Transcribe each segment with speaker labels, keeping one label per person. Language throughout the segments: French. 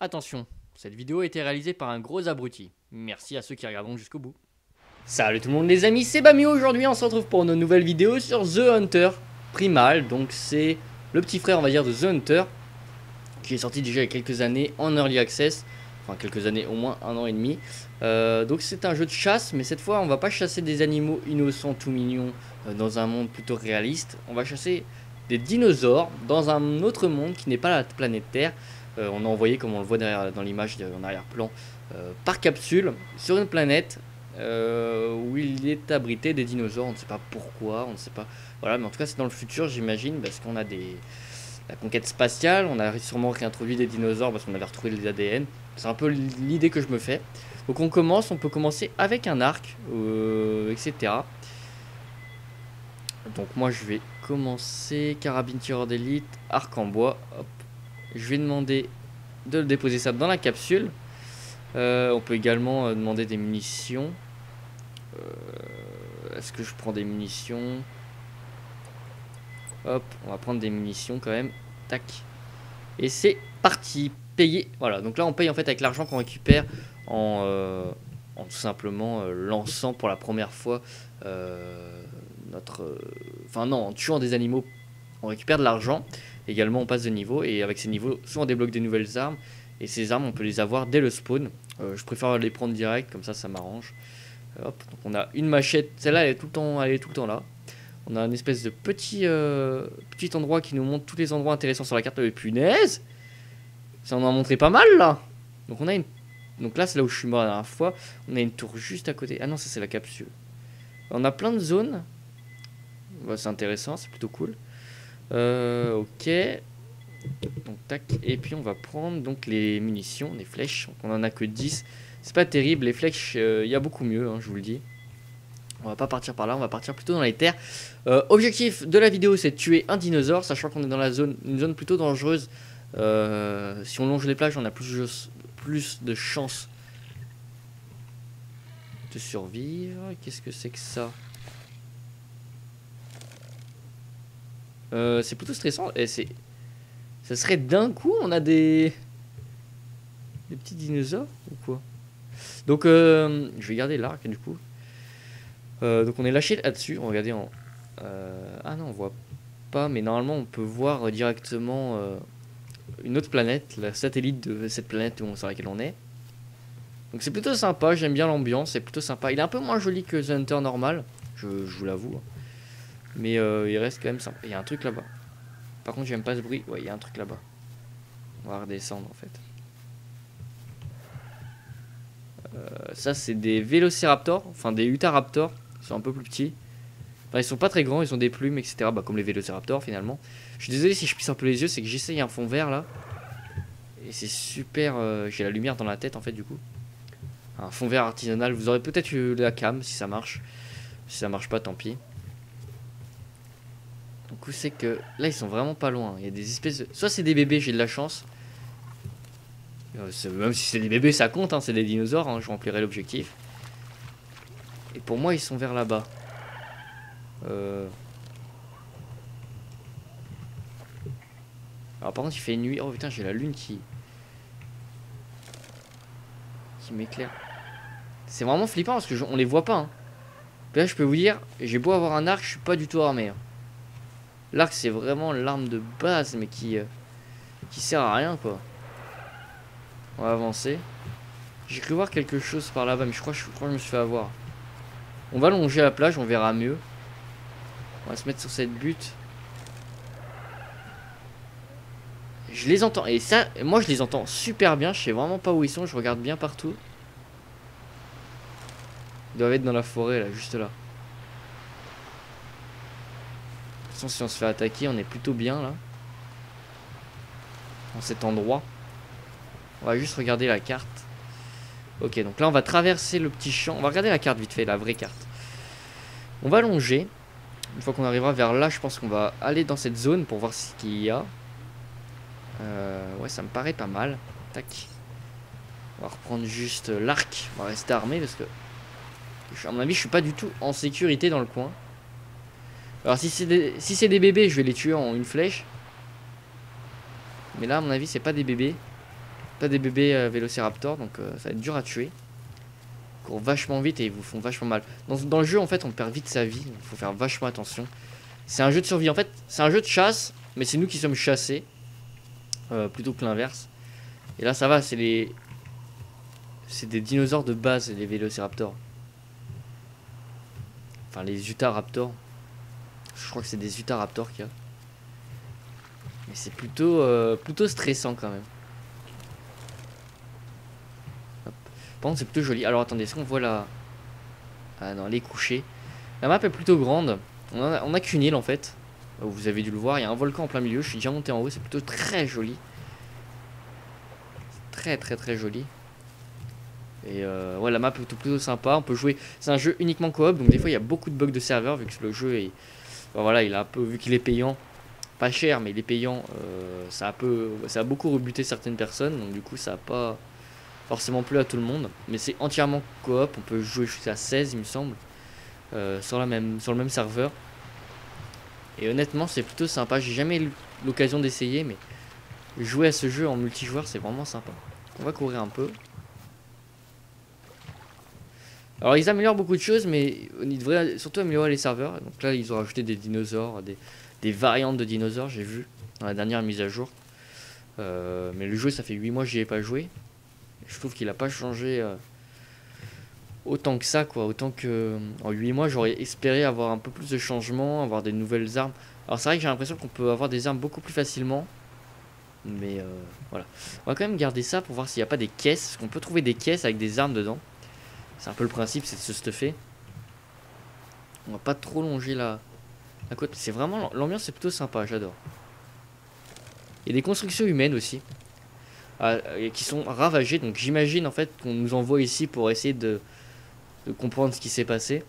Speaker 1: Attention, cette vidéo a été réalisée par un gros abruti. Merci à ceux qui regarderont jusqu'au bout. Salut tout le monde les amis, c'est Bami. Aujourd'hui on se retrouve pour une nouvelle vidéo sur The Hunter Primal. Donc c'est le petit frère on va dire de The Hunter, qui est sorti déjà il y a quelques années en Early Access. Enfin quelques années, au moins un an et demi. Donc c'est un jeu de chasse, mais cette fois on va pas chasser des animaux innocents tout mignons dans un monde plutôt réaliste. On va chasser des dinosaures dans un autre monde qui n'est pas la planète Terre. On a envoyé, comme on le voit derrière, dans l'image en arrière-plan, par capsule sur une planète où il est abrité des dinosaures. On ne sait pas pourquoi, on ne sait pas. Voilà, mais en tout cas c'est dans le futur j'imagine, parce qu'on a la conquête spatiale, on a sûrement réintroduit des dinosaures parce qu'on avait retrouvé les ADN. C'est un peu l'idée que je me fais. Donc on peut commencer avec un arc, etc. Donc moi je vais commencer carabine tireur d'élite, arc en bois. Hop. Je vais demander de déposer ça dans la capsule. On peut également demander des munitions. Est-ce que je prends des munitions? Hop, on va prendre des munitions quand même. Tac. Et c'est parti. Payer. Voilà, donc là on paye en fait avec l'argent qu'on récupère en tout simplement lançant pour la première fois enfin non, en tuant des animaux, on récupère de l'argent. Également on passe de niveau et avec ces niveaux, soit on débloque des nouvelles armes. Et ces armes on peut les avoir dès le spawn. Je préfère les prendre direct, comme ça m'arrange. Hop, donc on a une machette. Celle-là elle est tout le temps là. On a une espèce de petit endroit qui nous montre tous les endroits intéressants sur la carte. Punaise, ça en a montré pas mal là. Donc on a une. Donc là c'est là où je suis mort la dernière fois. On a une tour juste à côté. Ah non, ça c'est la capsule. On a plein de zones. Bah, c'est intéressant, c'est plutôt cool. Ok. Donc tac. Et puis on va prendre donc les munitions, les flèches. Donc, on en a que 10. C'est pas terrible. Les flèches, il y a beaucoup mieux, hein, je vous le dis. On va pas partir par là, on va partir plutôt dans les terres. Objectif de la vidéo, c'est de tuer un dinosaure, sachant qu'on est dans une zone plutôt dangereuse. Si on longe les plages, on a plus de chances de survivre. Qu'est-ce que c'est que ça? C'est plutôt stressant. Et ça serait d'un coup, on a des petits dinosaures ou quoi? Donc, je vais garder l'arc du coup. Donc on est lâché là-dessus, on va regarder en... ah non, on voit pas, mais normalement on peut voir directement une autre planète, la satellite de cette planète sur laquelle on est. Donc c'est plutôt sympa, j'aime bien l'ambiance, c'est plutôt sympa. Il est un peu moins joli que The Hunter normal, je vous l'avoue. Mais il reste quand même sympa. Il y a un truc là-bas. Par contre j'aime pas ce bruit, ouais il y a un truc là-bas. On va redescendre en fait. Ça c'est des Vélociraptors, enfin des Utahraptors. Ils sont un peu plus petits. Enfin, ils sont pas très grands, ils ont des plumes, etc. Bah, comme les Vélociraptors finalement. Je suis désolé si je plisse un peu les yeux, c'est que j'essaye un fond vert là. Et c'est super. J'ai la lumière dans la tête en fait, du coup. Un fond vert artisanal. Vous aurez peut-être eu la cam si ça marche. Si ça marche pas, tant pis. Du coup, c'est que là, ils sont vraiment pas loin. Il y a des espèces de. Soit c'est des bébés, j'ai de la chance. Même si c'est des bébés, ça compte, hein, c'est des dinosaures. Hein, je remplirai l'objectif. Et pour moi, ils sont vers là-bas. Alors par contre, il fait nuit. Oh putain, j'ai la lune qui m'éclaire. C'est vraiment flippant parce que on les voit pas. Hein. Là, je peux vous dire, j'ai beau avoir un arc, je suis pas du tout armé. Hein. L'arc, c'est vraiment l'arme de base, mais qui sert à rien, quoi. On va avancer. J'ai cru voir quelque chose par là-bas, mais je crois que je me suis fait avoir. On va longer la plage, on verra mieux. On va se mettre sur cette butte. Je les entends. Et ça, moi je les entends super bien. Je sais vraiment pas où ils sont. Je regarde bien partout. Ils doivent être dans la forêt là, juste là. De toute façon, si on se fait attaquer, on est plutôt bien là. Dans cet endroit. On va juste regarder la carte. Ok, donc là on va traverser le petit champ. On va regarder la carte vite fait, la vraie carte. On va longer. Une fois qu'on arrivera vers là, je pense qu'on va aller dans cette zone pour voir ce qu'il y a. Ouais, ça me paraît pas mal. Tac. On va reprendre juste l'arc. On va rester armé parce que, à mon avis, je suis pas du tout en sécurité dans le coin. Alors, si c'est des bébés, je vais les tuer en une flèche. Mais là, à mon avis, c'est pas des bébés. Pas des bébés vélociraptors, donc ça va être dur à tuer. Ils courent vachement vite et ils vous font vachement mal. Dans le jeu, en fait, on perd vite sa vie. Il faut faire vachement attention. C'est un jeu de survie. En fait, c'est un jeu de chasse, mais c'est nous qui sommes chassés. Plutôt que l'inverse. Et là, ça va, c'est les... C'est des dinosaures de base, les vélociraptors. Enfin, les Utahraptors. Je crois que c'est des Utahraptors qu'il y a. Mais c'est plutôt stressant quand même. Hop. Par contre, c'est plutôt joli. Alors, attendez, est-ce qu'on voit la... Ah non, elle est couchée. La map est plutôt grande. On a qu'une île en fait. Vous avez dû le voir, il y a un volcan en plein milieu. Je suis déjà monté en haut, c'est plutôt très joli. Très joli. Et ouais, la map est plutôt sympa. On peut jouer. C'est un jeu uniquement coop, donc des fois il y a beaucoup de bugs de serveur vu que le jeu est. Enfin, voilà, il a un peu vu qu'il est payant. Pas cher, mais il est payant. Ça a beaucoup rebuté certaines personnes, donc du coup ça a pas forcément plu à tout le monde. Mais c'est entièrement coop. On peut jouer jusqu'à 16, il me semble, sur le même serveur. Et honnêtement, c'est plutôt sympa. J'ai jamais eu l'occasion d'essayer, mais jouer à ce jeu en multijoueur, c'est vraiment sympa. On va courir un peu. Alors, ils améliorent beaucoup de choses, mais ils devraient surtout améliorer les serveurs. Donc là, ils ont rajouté des dinosaures, des variantes de dinosaures, j'ai vu, dans la dernière mise à jour. Mais le jeu, ça fait 8 mois que j'y ai pas joué. Je trouve qu'il a pas changé autant que ça, quoi. Autant que en 8 mois, j'aurais espéré avoir un peu plus de changements, avoir des nouvelles armes. Alors, c'est vrai que j'ai l'impression qu'on peut avoir des armes beaucoup plus facilement. Mais voilà. On va quand même garder ça pour voir s'il n'y a pas des caisses. Parce qu'on peut trouver des caisses avec des armes dedans. C'est un peu le principe, c'est de se stuffer. On va pas trop longer la côte. C'est vraiment... L'ambiance est plutôt sympa, j'adore. Il y a des constructions humaines aussi. Qui sont ravagées. Donc j'imagine en fait qu'on nous envoie ici pour essayer de comprendre ce qui s'est passé.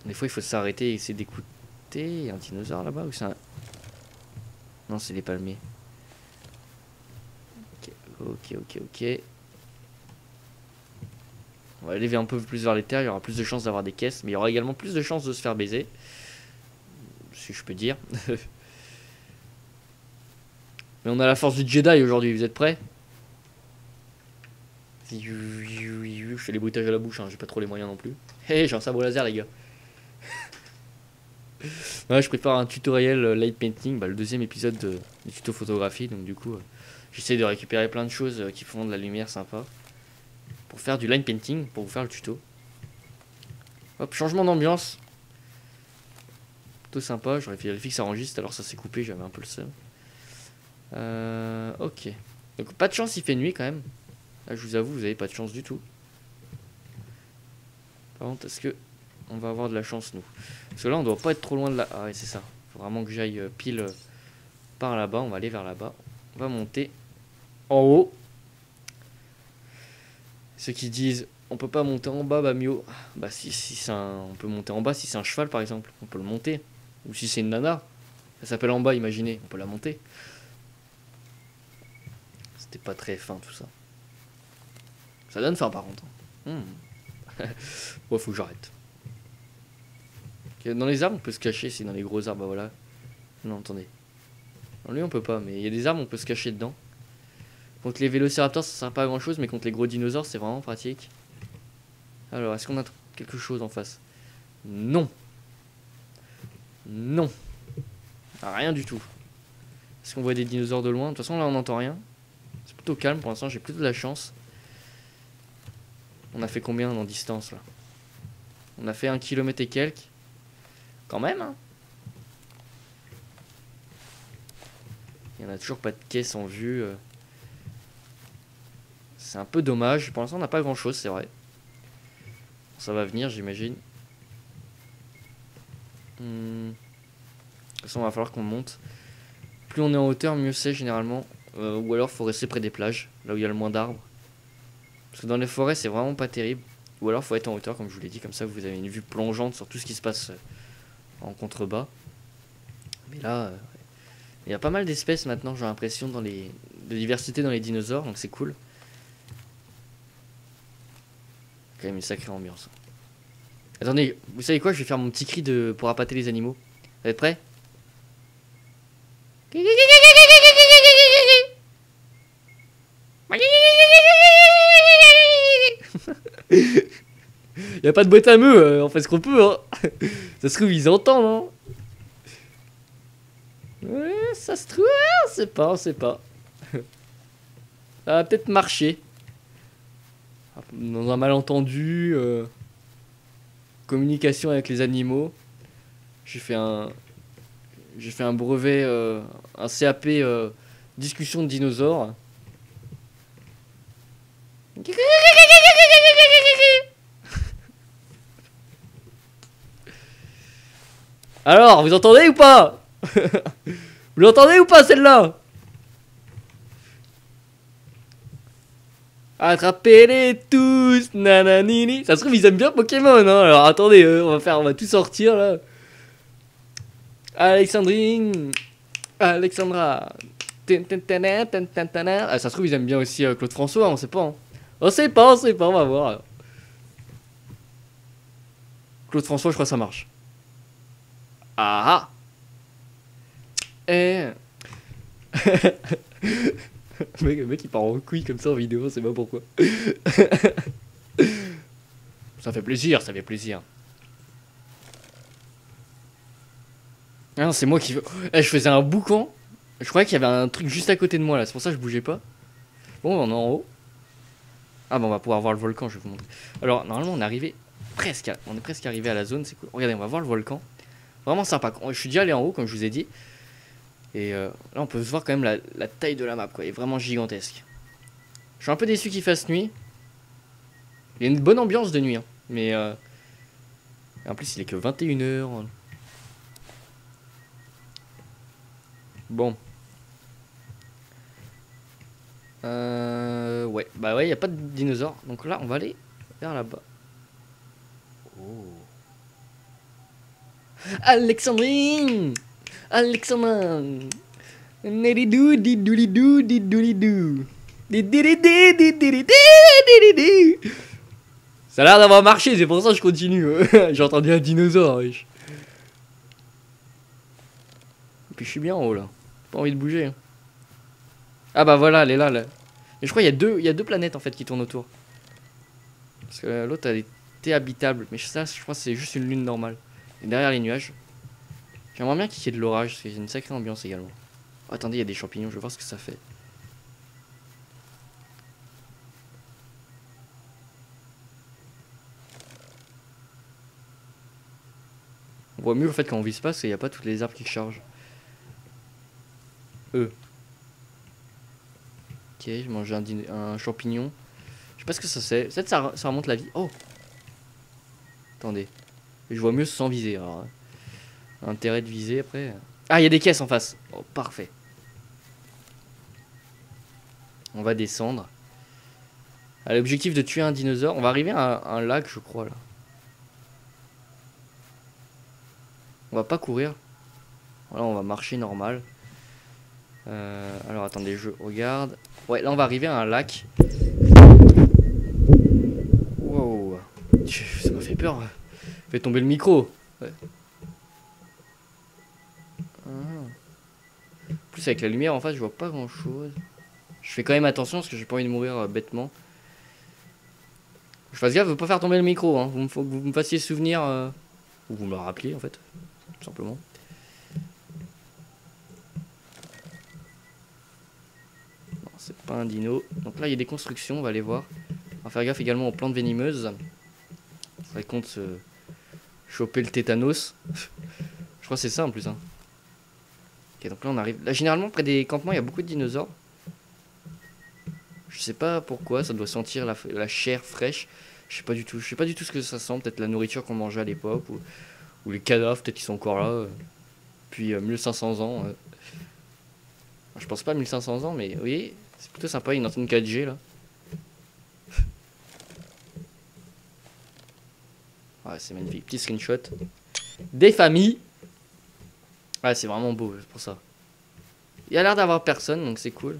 Speaker 1: Des fois il faut s'arrêter et essayer d'écouter. Il y a un dinosaure là-bas ou c'est un... Non, c'est des palmiers. Ok. On va aller un peu plus vers les terres, il y aura plus de chances d'avoir des caisses, mais il y aura également plus de chances de se faire baiser. Si je peux dire. Mais on a la force du Jedi aujourd'hui, vous êtes prêts? Je fais les bruitages à la bouche, hein, j'ai pas trop les moyens non plus. Hé, j'ai un sabre laser les gars. Ouais, je prépare un tutoriel light painting, le deuxième épisode du tuto photographie, donc du coup j'essaie de récupérer plein de choses qui font de la lumière sympa pour faire du light painting, pour vous faire le tuto. Hop, changement d'ambiance. Plutôt sympa, j'aurais vérifié que ça enregistre, alors ça s'est coupé, j'avais un peu le seum. Ok. Donc pas de chance, il fait nuit quand même. Là je vous avoue, vous avez pas de chance du tout. Par contre, est-ce que on va avoir de la chance nous? Parce que là on doit pas être trop loin de là. Ah ouais, c'est ça. Faut vraiment que j'aille pile par là-bas. On va aller vers là-bas. On va monter en haut. Ceux qui disent on peut pas monter en bas, bah mieux. Bah si c'est on peut monter en bas si c'est un cheval par exemple, on peut le monter. Ou si c'est une nana, ça s'appelle en bas, imaginez, on peut la monter. C'était pas très fin tout ça. Ça donne faim par contre. Ouais, faut que j'arrête. Dans les arbres on peut se cacher, c'est dans les gros arbres, bah voilà. Non, attendez. Dans lui on peut pas, mais il y a des arbres on peut se cacher dedans. Contre les vélociraptors ça sert pas à grand chose, mais contre les gros dinosaures c'est vraiment pratique. Alors, est-ce qu'on a quelque chose en face? Non. Non. Ah, rien du tout. Est-ce qu'on voit des dinosaures de loin? De toute façon là on n'entend rien. C'est plutôt calme pour l'instant, j'ai plutôt de la chance. On a fait combien en distance là? On a fait 1 km et quelques. Quand même hein. Il n'y en a toujours pas de caisse en vue. C'est un peu dommage. Pour l'instant on n'a pas grand chose, c'est vrai. Ça va venir j'imagine. De toute façon il va falloir qu'on monte. Plus on est en hauteur mieux c'est généralement. Ou alors faut rester près des plages. Là où il y a le moins d'arbres. Parce que dans les forêts c'est vraiment pas terrible. Ou alors faut être en hauteur comme je vous l'ai dit. Comme ça vous avez une vue plongeante sur tout ce qui se passe en contrebas. Mais là il y a pas mal d'espèces maintenant j'ai l'impression de diversité dans les dinosaures. Donc c'est cool. Quand même une sacrée ambiance. Attendez, vous savez quoi? Je vais faire mon petit cri pour appâter les animaux. Vous êtes prêts? Y a pas de boîte à meux, on fait ce qu'on peut, hein. Ça se trouve, ils entendent, hein. Ouais, ça se trouve, on sait pas, on sait pas. Ça va peut-être marcher. Dans un malentendu, communication avec les animaux. J'ai fait un brevet, un CAP discussion de dinosaures. Alors, vous entendez ou pas? Vous l'entendez ou pas celle-là? Attrapez-les tous, nananini. Ça se trouve ils aiment bien Pokémon, hein. Alors attendez, on va tout sortir là. Alexandrine, Alexandra. Ah, ça se trouve ils aiment bien aussi Claude François, on sait pas. Hein. On sait pas, on va voir. Claude François, je crois que ça marche. Ah ah. Eh. Le mec il part en couille comme ça en vidéo, c'est pas pourquoi. Ça fait plaisir, ça fait plaisir. Ah non, c'est moi qui veux. Eh, je faisais un boucan. Je croyais qu'il y avait un truc juste à côté de moi là, c'est pour ça que je bougeais pas. Bon, on est en haut. Ah bon, on va pouvoir voir le volcan, je vais vous montrer. Alors, normalement, on est arrivé presque. On est presque arrivé à la zone, c'est cool. Regardez, on va voir le volcan. Vraiment sympa. Je suis déjà allé en haut, comme je vous ai dit. Et là, on peut voir quand même la taille de la map, quoi. Elle est vraiment gigantesque. Je suis un peu déçu qu'il fasse nuit. Il y a une bonne ambiance de nuit, hein. Mais en plus, il est que 21h. Bon. Ouais. Bah ouais, il n'y a pas de dinosaures. Donc là, on va aller vers là-bas. Oh. Alexandrine! Alexandrine! Nedidou, didoulidou, didoulidou. Ça a l'air d'avoir marché, c'est pour ça que je continue. J'ai entendu un dinosaure, wesh. Et puis je suis bien en haut là. Pas envie de bouger. Hein. Ah bah voilà, elle est là. Et je crois qu'il y a deux planètes en fait qui tournent autour. Parce que l'autre elle était habitable. Mais ça, je crois que c'est juste une lune normale. Et derrière les nuages. J'aimerais bien qu'il y ait de l'orage, parce qu'il y a une sacrée ambiance également. Oh, attendez, il y a des champignons, je vais voir ce que ça fait. On voit mieux en fait quand on vise pas, parce qu'il n'y a pas toutes les arbres qui chargent. Ok, je mange un champignon. Je sais pas ce que ça c'est. Peut-être ça remonte la vie. Oh! Attendez. Je vois mieux sans viser. Alors, intérêt de viser après. Ah, il y a des caisses en face. Oh, parfait. On va descendre. Ah, l'objectif de tuer un dinosaure. On va arriver à un lac, je crois, là. On va pas courir. Voilà, on va marcher normal. Alors, attendez, je regarde. Ouais, là, on va arriver à un lac. Wow. Ça m'a fait peur. Fait tomber le micro. Ouais. En plus, avec la lumière en face, je vois pas grand chose. Je fais quand même attention parce que j'ai pas envie de mourir bêtement. Je fasse gaffe de pas faire tomber le micro. Hein. Faut que vous me fassiez souvenir. Ou vous me le rappeliez en fait. Tout simplement. Non, c'est pas un dino. Donc là, il y a des constructions. On va aller voir. On va faire gaffe également aux plantes venimeuses. Ça compte se choper le tétanos. Je crois que c'est ça en plus. Hein. Ok, donc là on arrive. Là, généralement, près des campements, il y a beaucoup de dinosaures. Je sais pas pourquoi, ça doit sentir la chair fraîche. Je sais pas du tout ce que ça sent. Peut-être la nourriture qu'on mangeait à l'époque. Ou les cadavres, peut-être qu'ils sont encore là. Puis 1500 ans. Je pense pas 1500 ans, mais oui, c'est plutôt sympa. Il y a une antenne 4G là. Ouais, c'est magnifique. Petit screenshot. Des familles. Ouais, c'est vraiment beau, c'est pour ça. Il y a l'air d'avoir personne, donc c'est cool.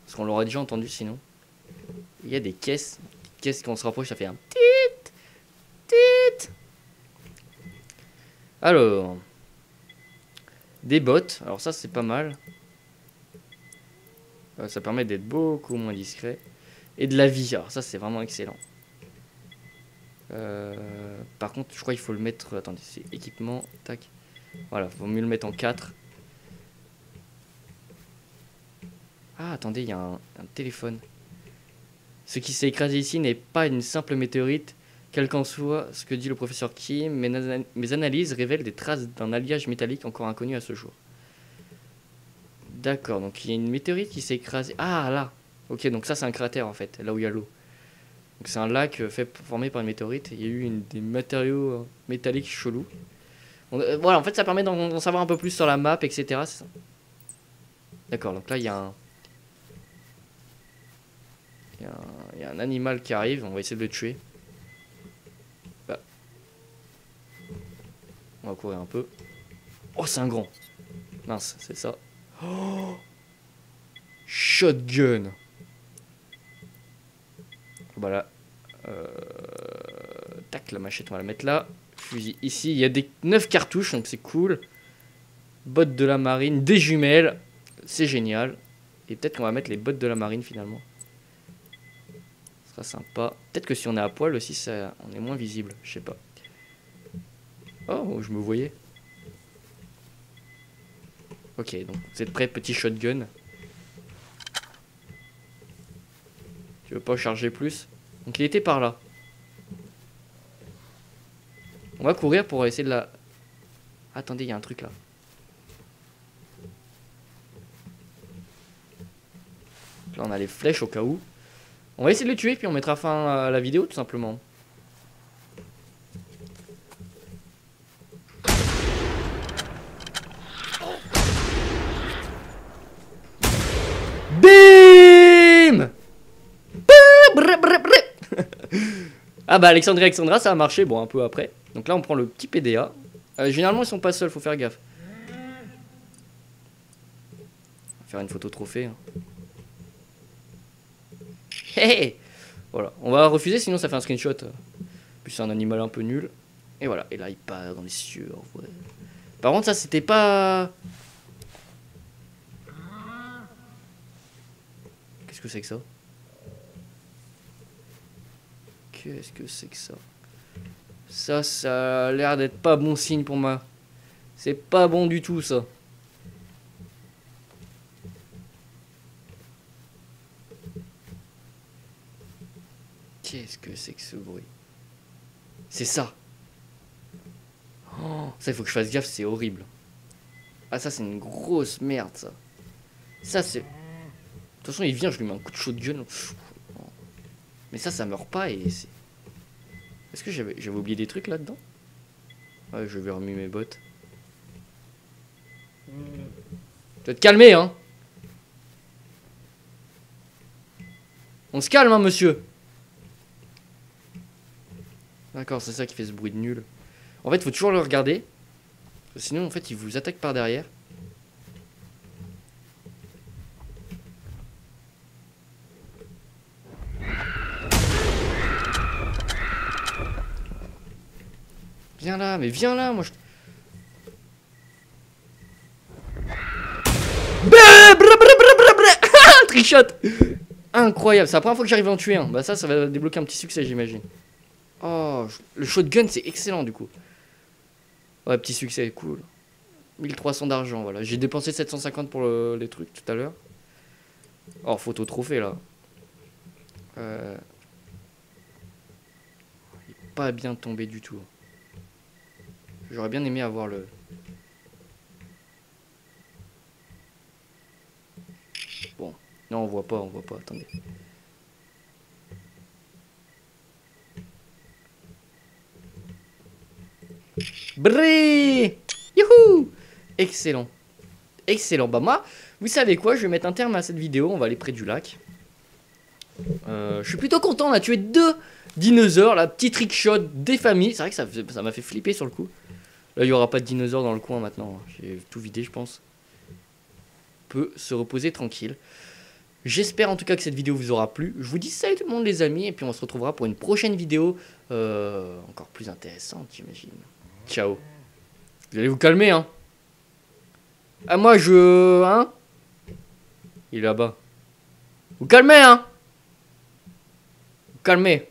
Speaker 1: Parce qu'on l'aurait déjà entendu sinon. Il y a des caisses. Caisses, quand on se rapproche, ça fait un tit. Tit. Alors. Des bottes, alors ça c'est pas mal. Ça permet d'être beaucoup moins discret. Et de la vie, alors ça c'est vraiment excellent. Par contre, je crois qu'il faut le mettre... Attendez, c'est équipement, tac. Voilà, vaut mieux le mettre en 4. Ah, attendez, il y a un téléphone. Ce qui s'est écrasé ici n'est pas une simple météorite, quel qu'en soit ce que dit le professeur Kim. Mes analyses révèlent des traces d'un alliage métallique encore inconnu à ce jour. D'accord, donc il y a une météorite qui s'est écrasée. Ah, là. Ok, donc ça c'est un cratère en fait, là où il y a l'eau. Donc c'est un lac formé par une météorite. Il y a eu des matériaux métalliques chelous. Voilà, en fait ça permet d'en savoir un peu plus sur la map, etc. D'accord, donc là il y a un... Il y a un animal qui arrive, on va essayer de le tuer. Bah. On va courir un peu. Oh, c'est un grand. Mince, c'est ça. Oh, shotgun. Voilà. Tac, la machette, on va la mettre là. Fusil ici. Il y a des 9 cartouches, donc c'est cool. Bottes de la marine, des jumelles. C'est génial. Et peut-être qu'on va mettre les bottes de la marine finalement. Ce sera sympa. Peut-être que si on est à poil aussi, ça, on est moins visible. Je sais pas. Oh, je me voyais. Ok, donc vous êtes prêts, petit shotgun. Tu veux pas charger plus? Donc il était par là. On va courir pour essayer de la... Attendez, il y a un truc là. Là on a les flèches au cas où. On va essayer de le tuer puis on mettra fin à la vidéo tout simplement. BIM. Ah bah Alexandra ça a marché, bon un peu après. Donc là on prend le petit PDA. Généralement ils sont pas seuls, faut faire gaffe. On va faire une photo trophée. Hein. Hey, voilà, on va refuser sinon ça fait un screenshot. Puis c'est un animal un peu nul. Et voilà, et là il part dans les cieux. Ouais. Par contre ça c'était pas... Qu'est-ce que c'est que ça? Qu'est-ce que c'est que ça? Ça a l'air d'être pas bon signe pour moi. C'est pas bon du tout ça. Qu'est-ce que c'est que ce bruit? C'est ça. Oh, ça il faut que je fasse gaffe, c'est horrible. Ah ça c'est une grosse merde ça. Ça c'est... De toute façon il vient, je lui mets un coup de shotgun. Mais ça meurt pas et c'est... Est-ce que j'avais oublié des trucs là-dedans? Ouais, je vais remuer mes bottes. Tu vas te calmer, hein. On se calme, hein, monsieur. D'accord, c'est ça qui fait ce bruit de nul. En fait, il faut toujours le regarder. Sinon, en fait, il vous attaque par derrière. Viens là, mais viens là, moi je... Trichot. Incroyable, c'est la première fois que j'arrive à en tuer un. Bah ça va débloquer un petit succès j'imagine. Oh, le shotgun c'est excellent du coup. Ouais, petit succès, cool. 1300 d'argent, voilà. J'ai dépensé 750 pour les trucs tout à l'heure. Oh, photo trophée là. Il est pas bien tombé du tout. J'aurais bien aimé avoir le... Bon, non on voit pas, attendez. Brrrr. Youhou. Excellent. Excellent. Bah moi, vous savez quoi, je vais mettre un terme à cette vidéo, on va aller près du lac. Je suis plutôt content, on a tué 2 dinosaures, la petite trickshot des familles. C'est vrai que ça m'a fait flipper sur le coup. Là, il n'y aura pas de dinosaures dans le coin maintenant. J'ai tout vidé, je pense. On peut se reposer tranquille. J'espère en tout cas que cette vidéo vous aura plu. Je vous dis salut tout le monde les amis. Et puis on se retrouvera pour une prochaine vidéo encore plus intéressante j'imagine. Ciao. Vous allez vous calmer hein. Ah, moi, je... Hein? Il est là-bas. Vous calmez, hein? Vous calmez.